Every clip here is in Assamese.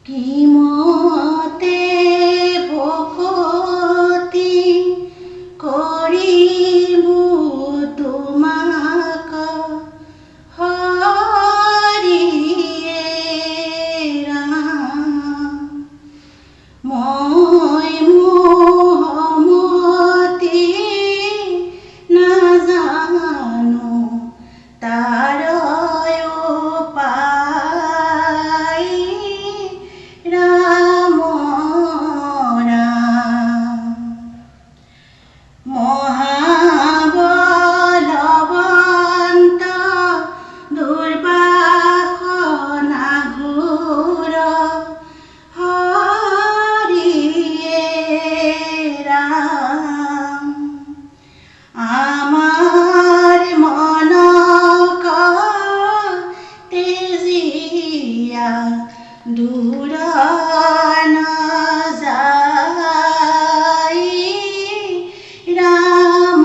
কিমতে ভকতি কৰিবু তোমাক হৰিয়ে ৰাম। মই মোহমতি নাজানো তাৰ উপায় ৰাম ৰাম। মহাবলৱন্ত দুৰ্বাসনা ঘোৰ হৰিয়ে ৰাম। আমাৰ মনক তেজিয়া দূৰ নাযায় ৰাম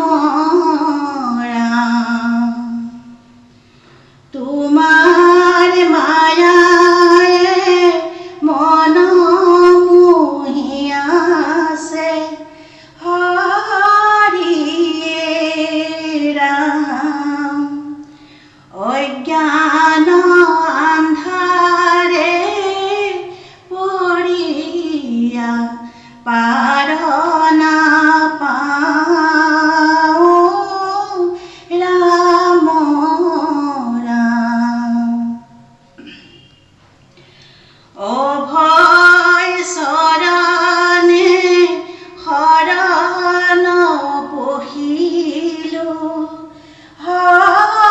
ৰাম। তোমাৰ মায়ায়ে মন মোহি আছে হৰিয়ে ৰাম। অজ্ঞান আন্ধাৰে পৰিয়া পাৰ নাপাওঁ ৰাম ৰাম। অভয় চৰণে শৰণ পহিলো হৰিয়ে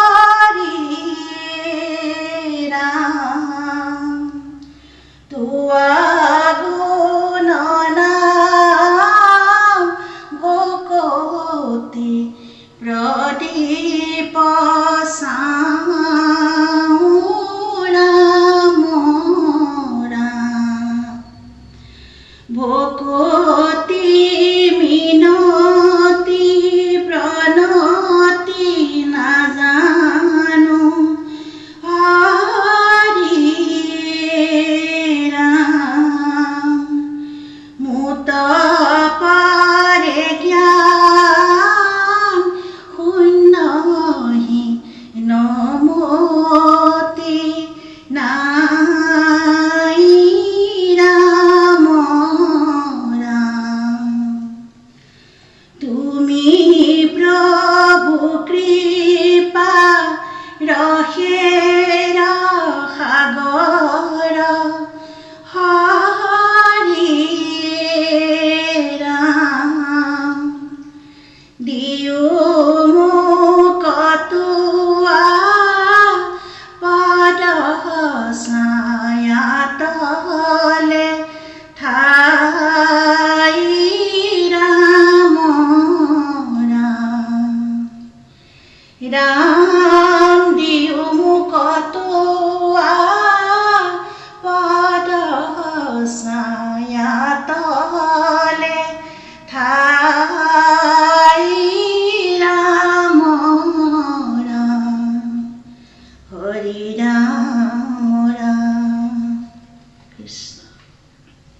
ৰাম। তোৱা গুণ নাম ভকতি প্ৰদীপ চাওঁ ৰাম ৰাম। ভকতি মিনতি প্ৰণতি নাজানো হৰিয়ে ৰাম। মুত পাৰে জ্ঞান শূন্যহি নমতি নাই ৰাম ৰাম। তুমি প্ৰভু কৃপা ৰসেৰ সাগৰ হৰিয়ে ৰাম। দিও মোক তোৱা পদ ছায়া তলে ঠাই ৰাম ৰাম। ৰাম দিও মোক তোৱা পদ ছায়া তলে ঠাই